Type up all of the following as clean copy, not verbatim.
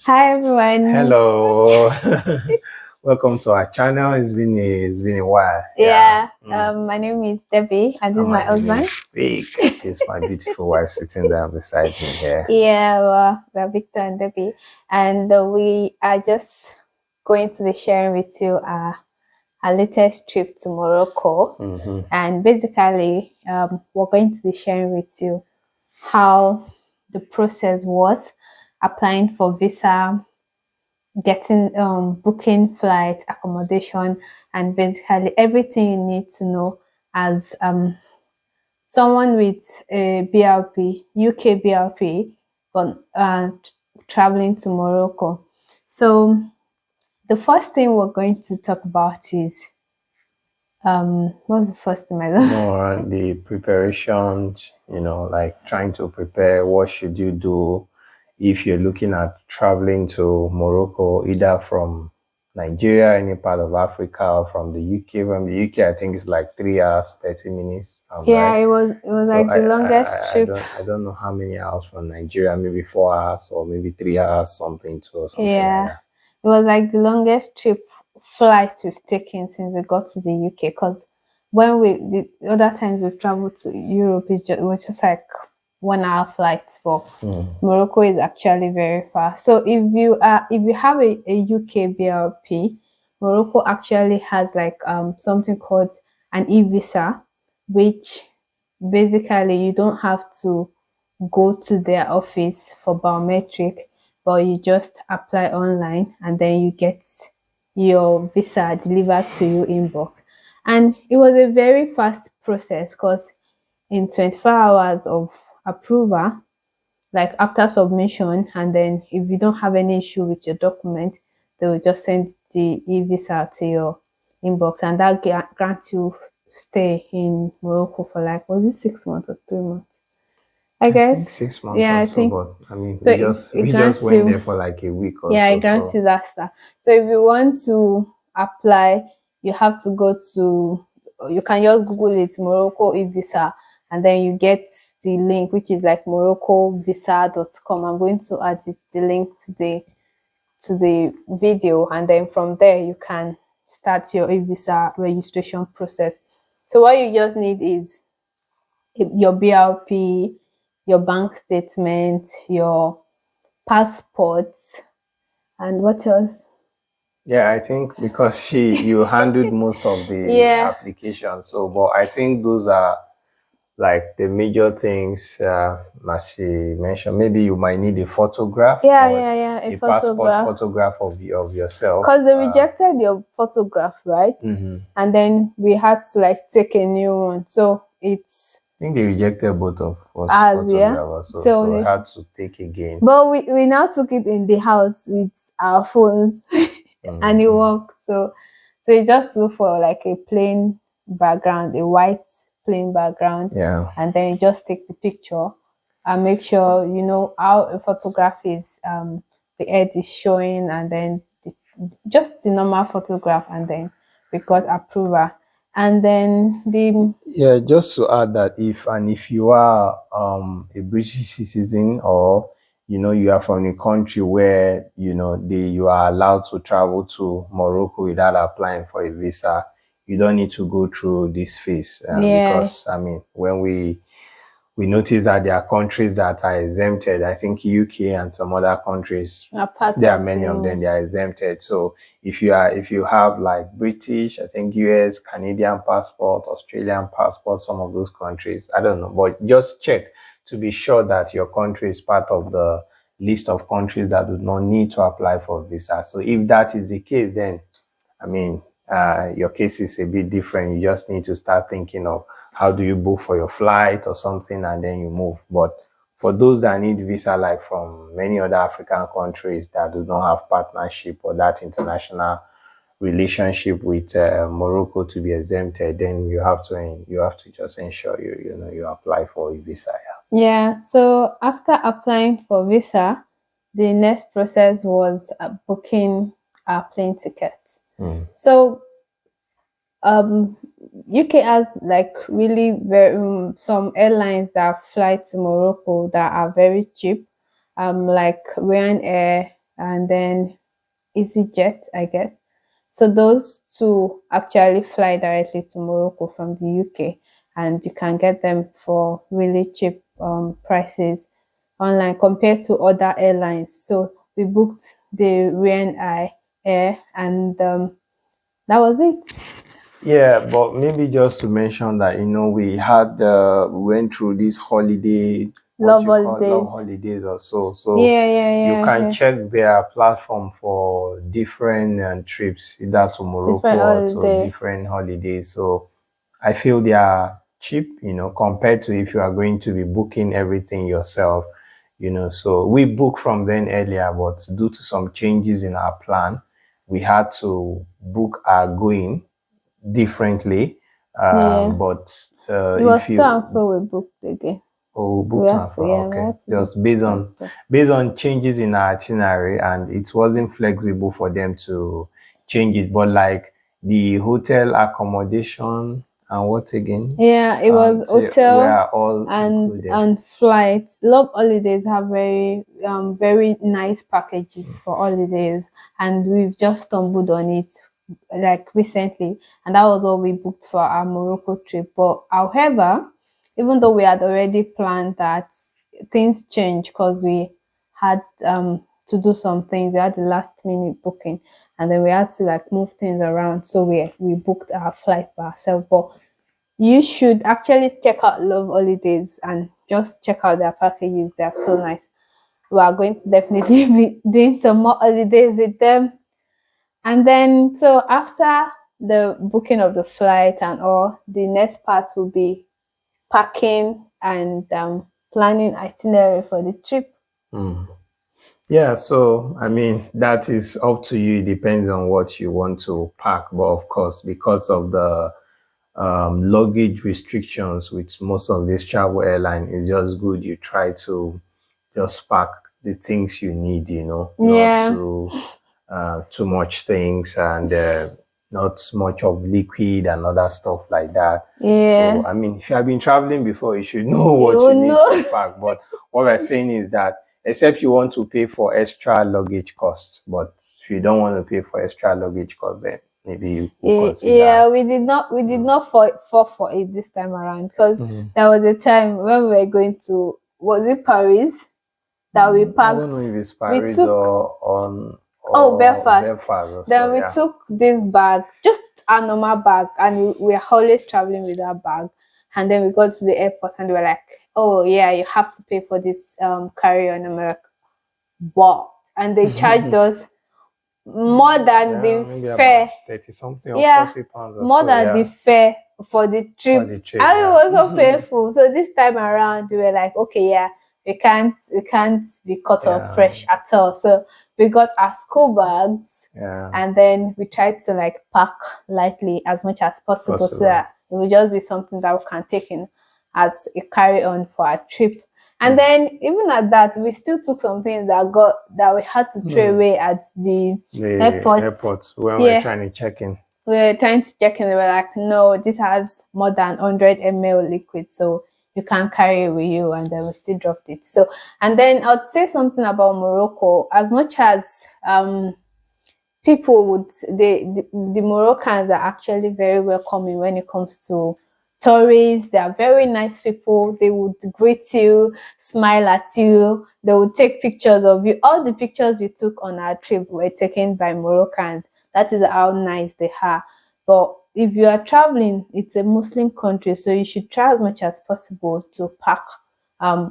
Hi everyone. Hello, welcome to our channel. It's been a while. Yeah, my name is Debbie and this is And my my name husband. is Vic. This is my beautiful wife sitting down beside me here. Yeah, we're Victor and Debbie, and we are just going to be sharing with you our latest trip to Morocco. And basically, we're going to be sharing with you how the process was applying for visa, getting booking flight, accommodation, and basically everything you need to know as someone with a BRP, UK BRP, but traveling to Morocco. So the first thing we're going to talk about is what's the first thing I don't More on the preparation, like trying to prepare. What should you do if you're looking at traveling to Morocco, either from Nigeria, any part of Africa, or from the UK? From the UK, I think it's like 3 hours, 30 minutes. Yeah, Right. it was So like I, the I longest I I trip. don't know how many hours from Nigeria, maybe 4 hours or maybe 3 hours, something two or something like Yeah, that. it was like the longest trip flight we've taken since we got to the UK. Because when the other times we've traveled to Europe, it was just like 1 hour flight. But Morocco is actually very far. So if you have a UK BRP, Morocco actually has like something called an e-visa, which basically you don't have to go to their office for biometric, but you just apply online and then you get your visa delivered to you inbox. And it was a very fast process because in 24 hours of approval, like after submission, and then if you don't have any issue with your document, they will just send the e-visa to your inbox, and that grants you stay in Morocco for like, was it 6 months or 3 months? I I think guess, 6 months yeah, or I so, think but I mean, so. we It, just it we just grants went you, there for like a week or yeah, it so. grants So you that stuff. So if you want to apply, you have to go to, you can just Google it, Morocco e-visa, and then you get the link, which is like moroccovisa.com. I'm going to add the link to the video, and then from there you can start your e-visa registration process. So what you just need is your BRP, your bank statement, your passport, and what else? yeah, I think because you handled most of the Yeah, application, so but I think those are like the major things as she mentioned. Maybe you might need a photograph or yeah, a a passport photograph. photograph of yourself. Because they rejected your photograph, right? And then we had to like take a new one. So it's I think they rejected both of us as, yeah. photographers, so I So had to take again. but we now took it in the house with our phones and it worked. So you just look for like a plain background, a white plain background, Yeah. and then you just take the picture and make sure you know how a photograph is, the head is showing, and then just the normal photograph, and then we got approval. And then the Yeah, just to add that if you are a British citizen, or you are from a country where you are allowed to travel to Morocco without applying for a visa, you don't need to go through this phase, yeah, because I mean, when we notice that there are countries that are exempted. I think UK and some other countries, a part there are of many of them, the, they are exempted. So if you have like British, I think US, Canadian passport, Australian passport, some of those countries, I don't know, but just check to be sure that your country is part of the list of countries that do not need to apply for visa. So if that is the case, then I mean, your case is a bit different. You just need to start thinking of how do you book for your flight or something, and then you move. But for those that need visa, like from many other African countries that do not have partnership or that international relationship with Morocco to be exempted, then you have to just ensure you apply for a visa. yeah. So after applying for visa, the next process was booking our plane ticket. So UK has like really very some airlines that fly to Morocco that are very cheap, like Ryanair, and then EasyJet, I guess. So those two actually fly directly to Morocco from the UK, and you can get them for really cheap prices online compared to other airlines. So we booked the Ryan I Air, and that was it. Yeah, but maybe just to mention that, we had we went through this holiday, what Love you call love holidays. holidays or so. So Yeah, yeah, you yeah, can yeah. check their platform for different trips, either to Morocco Different or to holiday. different holidays. So I feel they are cheap, compared to if you are going to be booking everything yourself. So we booked from then earlier, but due to some changes in our plan, we had to book our going differently. Yeah. But It was if still and you fro we booked again. book transfer, We okay, had to book just based to and on fro. changes in our itinerary, and it wasn't flexible for them to change it. But like the hotel accommodation and what again, Yeah, it was they hotel were all included. and flights. Love holidays have very nice packages for holidays, and we've just stumbled on it like recently, and that was what we booked for our Morocco trip. But however, even though we had already planned that, things changed because we had to do some things. We had the last minute booking, and then we had to like move things around. So we booked our flight by ourselves. But you should actually check out Love Holidays and just check out their packages. They're so nice. We are going to definitely be doing some more holidays with them. And then, so after the booking of the flight and all, the next part will be packing and planning itinerary for the trip. Mm. Yeah, so I mean that is up to you. It depends on what you want to pack, but of course, because of the luggage restrictions with most of these travel airline, it's just good you try to just pack the things you need, not Yeah, too much things, and not much of liquid and other stuff like that. So yeah. I mean, if you have been traveling before, you should know what You you need to know. pack. But what we're saying is that except you want to pay for extra luggage costs, but if you don't want to pay for extra luggage costs, then maybe you will consider. Yeah, we did not fall for it this time around because Mhm. there was a time when we were going to, was it Paris, that we I don't packed. know if it's We Paris took, or on oh, or Belfast. Belfast or so. Then we Yeah. took this bag, just a normal bag, and we are always traveling with that bag. And then we got to the airport and they were like, "Oh yeah, you have to pay for this carry on." I'm like, "What?" And they charged us more than Yeah, the maybe about fare. 30 something or Yeah, 40 pounds or more so. than the Yeah. fare for the For trip. the trip. And it Yeah. was so painful. So this time around, we were like, okay, yeah, we can't be cut off Yeah. fresh at all. So we got our school bags, Yeah. and then we tried to like pack lightly as much as possible so Possible. that it will just be something that we can take in as a carry on for our trip. And Hmm. then even at that, we still took some things that we had to throw Hmm. away at the The airport. airport when we're Yeah, trying to check in. we were trying to check and they were like, no, this has more than 100 ml liquid, so you can't carry it with you. And then we still dropped it. So, and then I'd say something about Morocco. As much as people would, the Moroccans are actually very welcoming when it comes to tourists. They are very nice people. They would greet you, smile at you. They would take pictures of you. All the pictures we took on our trip were taken by Moroccans. That is how nice they are. But if you are traveling, it's a Muslim country, so you should try as much as possible to pack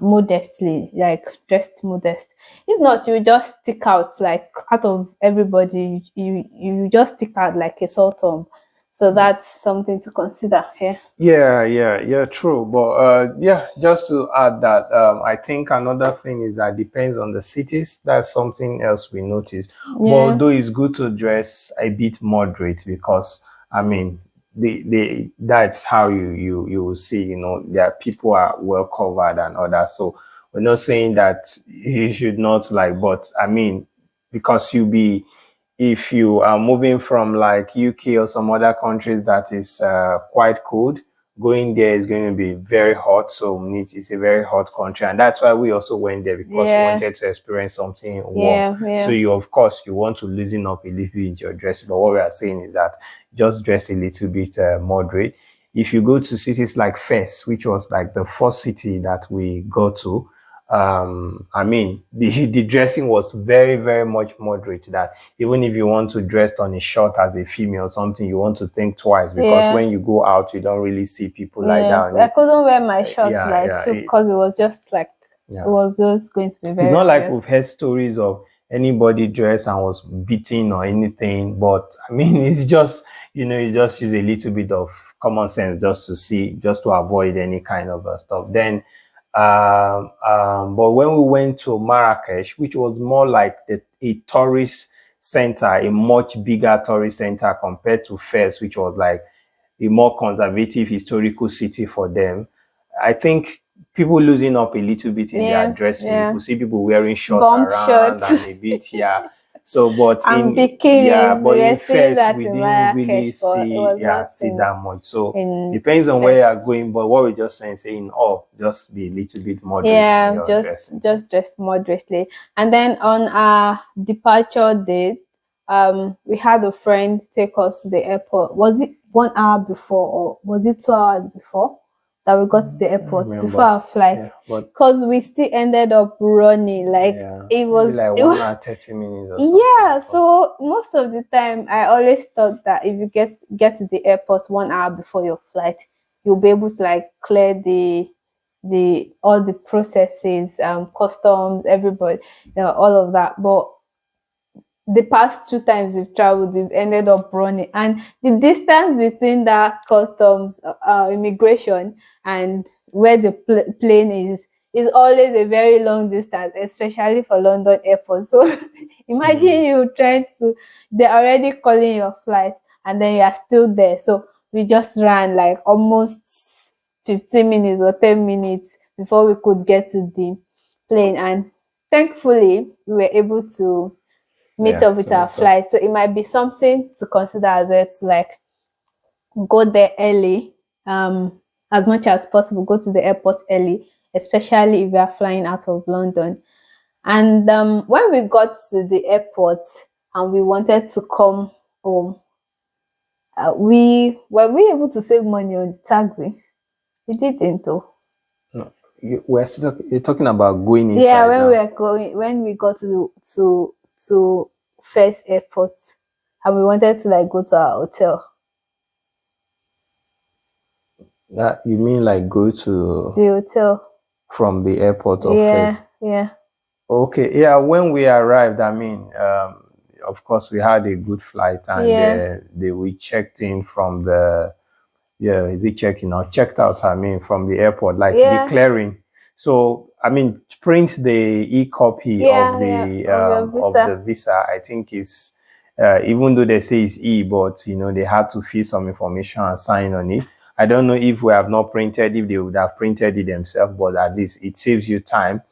modestly, like dressed modest. If not, you just stick out, like out of everybody, you just stick out like a sore thumb. So that's something to consider here. Yeah, true. But yeah, just to add that, I think another thing is that depends on the cities. That's something else we noticed. But Yeah, although it's good to dress a bit moderate because I mean, that's how you will see. That people are well covered and others. So we're not saying that you should not like, but I mean, because you be if you are moving from like UK or some other countries that is quite cold, going there is going to be very hot. So it's a very hot country, and that's why we also went there because we Yeah. wanted to experience something warm. Yeah. So Yeah. you, of course, you want to loosen up a little bit in your dress. But what we are saying is that just dress a little bit moderate. If you go to cities like Fes, which was like the first city that we go to, I mean, the dressing was very, very much moderate. That even if you want to dress on a short as a female or something, you want to think twice because Yeah. when you go out, you don't really see people like that Yeah. on I it. couldn't wear my shorts Yeah, like yeah, too because it was just like it yeah. was just going to be It's very not like obvious. we've heard stories of anybody dressed and was beaten or anything, but I mean, it's just, you just use a little bit of common sense just to see, just to avoid any kind of stuff. Then, but when we went to Marrakech, which was more like a tourist center, a much bigger tourist center compared to Fez, which was like a more conservative historical city for them. I think people losing up a little bit in their Yeah. dressing. You Yeah. could see people wearing shorts Bump around shorts and a bit, yeah. So, but and in yeah, bikinis. but We were in seeing first that we in didn't really Marrakesh, but it see, was yeah, not see that much. So in depends on where you are Fes. going. But what we just saying, oh, just be a little bit moderate in Yeah, your just dressing. just dressed moderately. And then on our departure date, we had a friend take us to the airport. Was it 1 hour before or was it 2 hours before that we got to the I airport before remember, our flight? yeah, but Because we still ended up running. Like yeah, it maybe was like it 1 hour 30 minutes or something yeah, before. so most of the time I always thought that if you get to the airport 1 hour before your flight, you'll be able to like clear the all the processes, customs, everybody, all of that. But the past two times we've traveled, we've ended up running, and the distance between that customs immigration and where the plane is always a very long distance, especially for London airport. So Mm. imagine you trying to, they're already calling your flight, and then you are still there. So we just ran like almost 15 minutes or 10 minutes before we could get to the plane, and thankfully we were able to meet Yeah, up to with our meet up. flight. So it might be something to consider as well to like go there early, as much as possible, go to the airport early, especially if you are flying out of London. And when we got to the airport and we wanted to come home, we were we able to save money on the taxi? We didn't though. No, you're talking about going Yeah, inside when we now. were going, when we got to first airport, and we wanted to like go to our hotel. That you mean like go to The hotel. from the airport of Yeah, Fez? yeah, Okay, yeah. When we arrived, I mean, of course, we had a good flight, and yeah, we checked in from the yeah, is it check-in or checked out? I mean, from the airport, like yeah, declaring. So, I mean, print the e-copy yeah, yeah. Of your of the visa. visa. I think is even though they say it's but they had to fill some information and sign on it. I don't know if we have not printed, if they would have printed it themselves, but at least it saves you time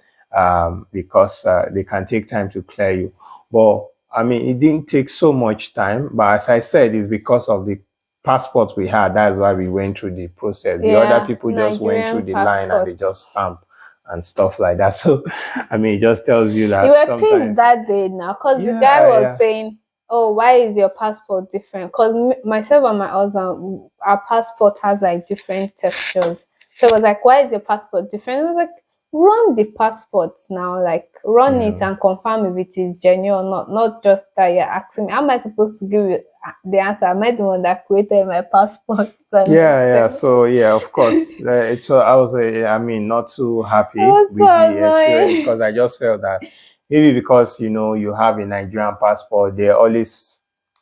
because they can take time to clear you. But I mean, it didn't take so much time. But as I said, it's because of the passport we had. That's why we went through the process. The other Yeah, people just went through Nigerian the line and they passports. just stamp and stuff like that. So, I mean, it just tells you You that were pissed sometimes, that day now because the guy yeah, was yeah, saying, "Oh, why is your passport different?" Because myself and my husband, our passport has like different textures. So I was like, "Why is your passport different?" I was like, "Run the passport now, like run it yeah. and confirm if it is genuine or not. Not just that you're asking me. How am I supposed to give you the answer? Am I the one that created my passport by Yeah, yeah. myself?" So yeah, of course, I was, I mean, not too It happy was so with the experience annoying. because I just felt that maybe because you have a Nigerian passport, they always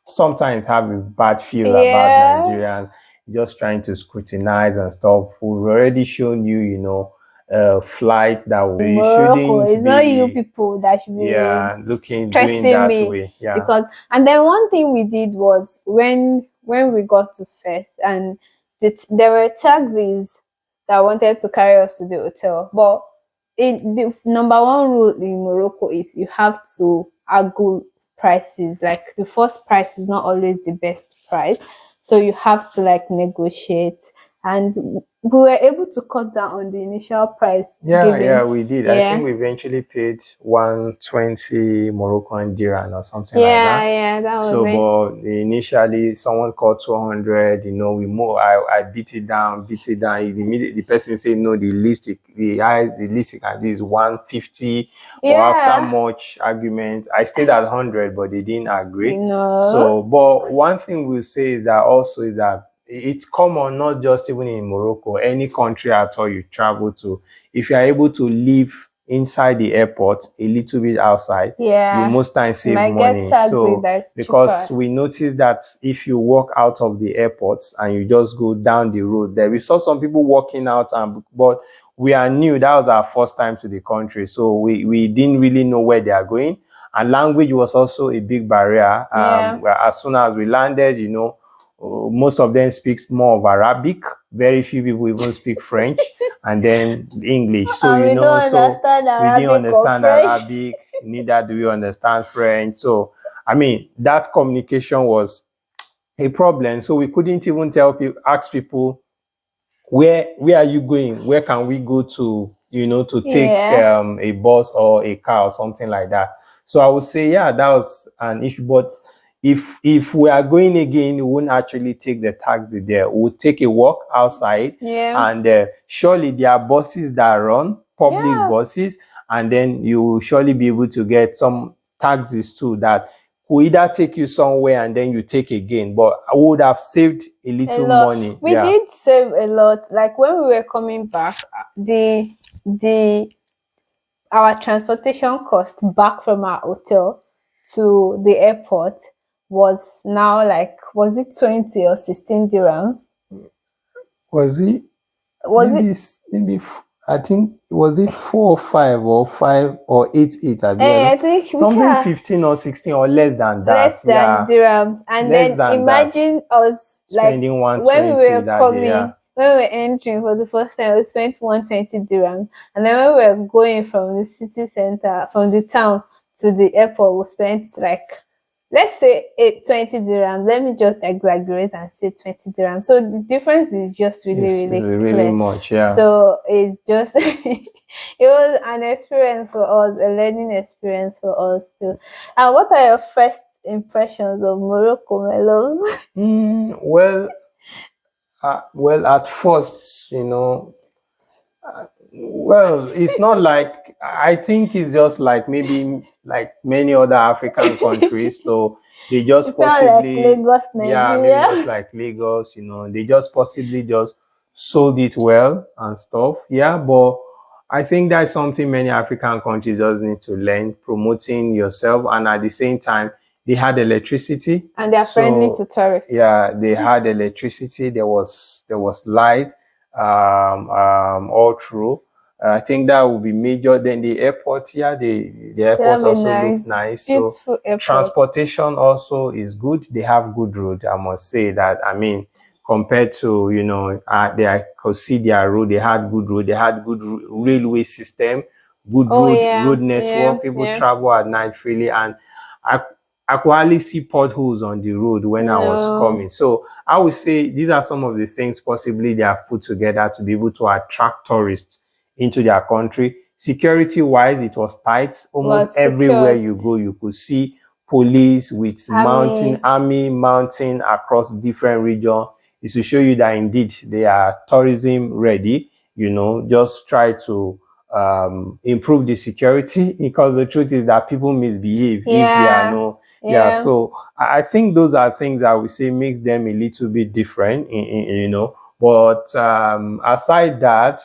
sometimes have a bad feel about Yeah. Nigerians just trying to scrutinize and stuff. We've already shown you, a flight that In you Morocco, shouldn't it's not you be, people that should be yeah, looking doing stressing that me way. Yeah. because. And then one thing we did was when we got to first, and there were taxis that wanted to carry us to the hotel, but the number one rule in Morocco is you have to argue prices. Like the first price is not always the best price, so you have to like negotiate and we were able to cut down on the initial price Yeah, yeah, given. we did. I think Yeah, we eventually paid 120 Moroccan dirham or something like yeah, that. yeah. That was So, it. but initially someone called 200, we move, I beat it down, beat it down. The person said, no, the least it can do is 150. But after Yeah, much argument, I stayed at 100, but they didn't agree. you know. So, but one thing we'll say is that also is that it's common, not just even in Morocco, any country at all you travel to, if you are able to live inside the airport a little bit outside, you Yeah, most times you save might get money. taxi So that's because cheaper. we noticed that if you walk out of the airport and you just go down the road there, we saw some people walking out, and but we are new, that was our first time to the country, so we didn't really know where they are going, and language was also a big barrier. Yeah, As soon as we landed, most of them speaks more of Arabic. Very few people even speak French, and then English. So and we don't so understand we didn't Arabic or understand French. Arabic. Neither do we understand French. So I mean, that communication was a problem. So we couldn't even ask people, where are you going? Where can we go to, to take Yeah, a bus or a car or something like that? So I would say, yeah, that was an issue. But if we are going again, we won't actually take the taxi there. We'll take a walk outside, yeah, and surely there are buses that run, public yeah. buses, and then you will surely be able to get some taxis too that will either take you somewhere and then you take again. But I would have saved a A little lot. money. We Yeah. did save a lot. Like when we were coming back, the our transportation cost back from our hotel to the airport was now like, was it 20 or 16 dirhams? Was it Was it? I think, was it 4 or 5 or 5 or 8 I be I think which something are 15 or 16 or less than that. less than Yeah, dirhams. And less then than that. imagine us like Spending when we 120 were that day. Yeah. coming, when we were entering for the first time, we spent 120 dirhams. And then when we were going from the city center, from the town to the airport, we spent like, let's say 20 dirhams. Let me just exaggerate and say 20 dirhams. So the difference is just really, It's really really clear. much. Yeah. So it's just it was an experience for us, a learning experience for us too. And what are your first impressions of Morocco, my love? Well, at first, well, it's not like, I think it's just like maybe like many other African countries. So they It just felt like possibly, Lagos, yeah, maybe Nigeria. just like Lagos, they just possibly just sold it well and stuff. Yeah, but I think that's something many African countries just need to learn, promoting yourself, and at the same time, they had electricity. And they are friendly to So tourists. yeah, they had electricity. There was light, all through. I think that would be major. Then the airport, yeah, the They airport have a also look nice, nice. So beautiful airport. transportation also is good. They have good road. I must say that. I mean, compared to, I could see their road. They had good road. They had good railway system, good Oh road yeah, yeah, network. People yeah. travel at night freely, and I I could hardly see potholes on the road when I was No, coming. So I would say these are some of the things possibly they have put together to be able to attract tourists into their country. Security wise, it was tight. Almost was everywhere secured. you go, you could see police with I mean, army mounting across different regions. Is to show you that indeed they are tourism ready. Just try to improve the security, because the truth is that people misbehave if they are yeah, no. Yeah, yeah. so I think those are things I would say makes them a little bit different, but aside that,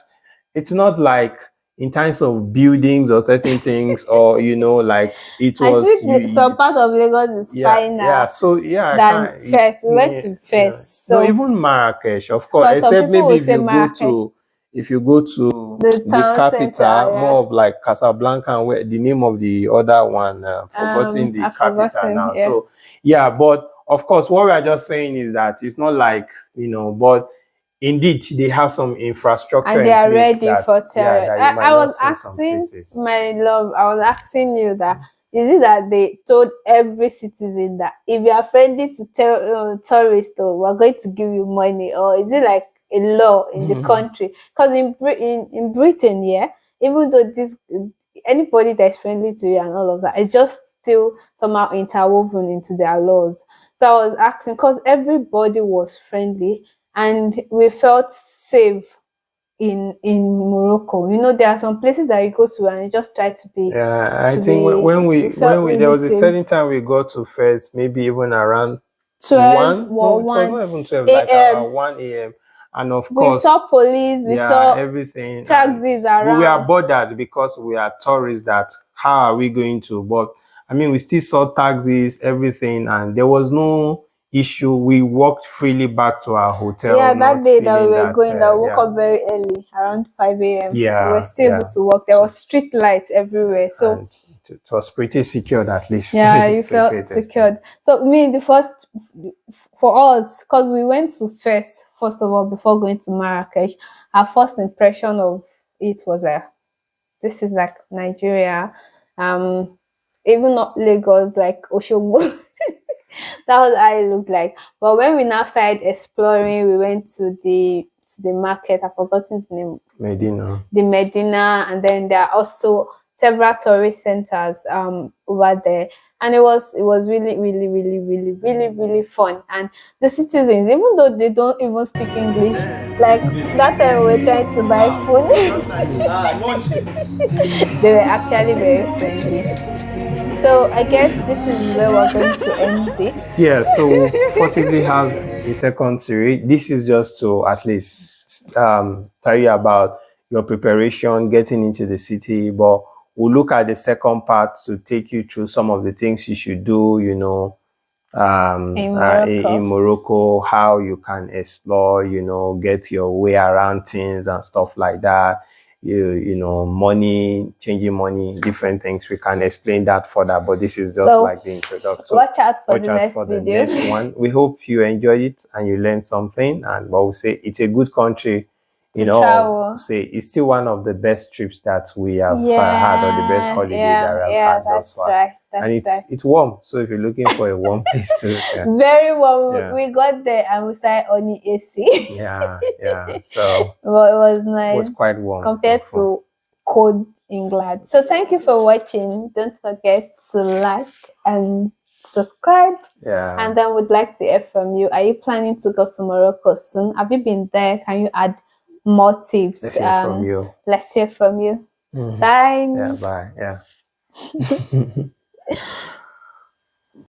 it's not like in terms of buildings or certain things, or like it I was think some part of it's, Lagos is yeah, yeah. finer So yeah, I than can't. first. We went Yeah, to yeah. first, No, so even Marrakesh, of course. because some Except people maybe will say Marrakech, if you go to the the town center. capital, Yeah, more of like Casablanca, and where the name of the other one, forgetting the I've capital forgotten. now. Yeah, So yeah, but of course, what we are just saying is that it's not like, but indeed they have some infrastructure and they in are place ready that, for yeah, terror. that you might I not was see in some asking places. my love. I was asking you that, is it that they told every citizen that if you are friendly to tourists, or we're going to give you money, or is it like a law in the country. Because in Britain, yeah, even though this anybody that's friendly to you and all of that, it's just still somehow interwoven into their laws. So I was asking because everybody was friendly and we felt safe in Morocco. You know, there are some places that you go to and you just try to be Yeah, I think we felt there really was a safe. certain time we got to Fez, maybe even around 12 1. No, or it was 1 not even 12, like a.m. 1 a.m. And of We course, saw police, we yeah, saw everything. And taxis we were around. bothered because we are tourists that how are we going to? But I mean, we still saw taxis, everything, and there was no issue. We walked freely back to our hotel, Yeah, that not day that we feeling were that, going, that we woke yeah, up very early, around 5 a.m. We were yeah, still able yeah. to walk. There So, was street lights everywhere. So and it was pretty secured at least to yeah, a you great felt extent. secured. So me, the first for us, because we went to Fes first of all before going to Marrakech. Our first impression of it was this is like Nigeria, um, even not Lagos, like Oshogbo. That was how it looked like. But when we now started exploring, we went to the market. I've forgotten the name, Medina. the Medina, and then there are also several tourist centers over there. And it was really fun. And the citizens, even though they don't even speak English, like that time we were trying to buy food, they were actually very friendly. So I guess this is where we're going to end this. Yeah, so possibly have a second series. This is just to at least tell you about your preparation, getting into the city. But we'll look at the second part to take you through some of the things you should do, In in Morocco. Morocco, how you can explore, get your way around things and stuff like that. Money, changing money, different things. We can explain that further, but this is just So like the introduction. So watch out for watch the out next for the video. next one. We hope you enjoyed it and you learned something. And but we say it's a good country. To travel. Say it's still one of the best trips that we have had, or the best Yeah, holiday that we have had thus that's far. right. And That's right. it's warm, so if you're looking for a warm place to, yeah, Very well. yeah, We got there and we started on the AC. yeah. So Well, it was it was nice quite warm. compared to cold England. So thank you for watching. Don't forget to like and subscribe. Yeah. And then we'd like to hear from you. Are you planning to go to Morocco soon? Have you been there? Can you add more tips? Let's hear from you. Let's hear from you. Mhm. Bye. Yeah, bye. Yeah.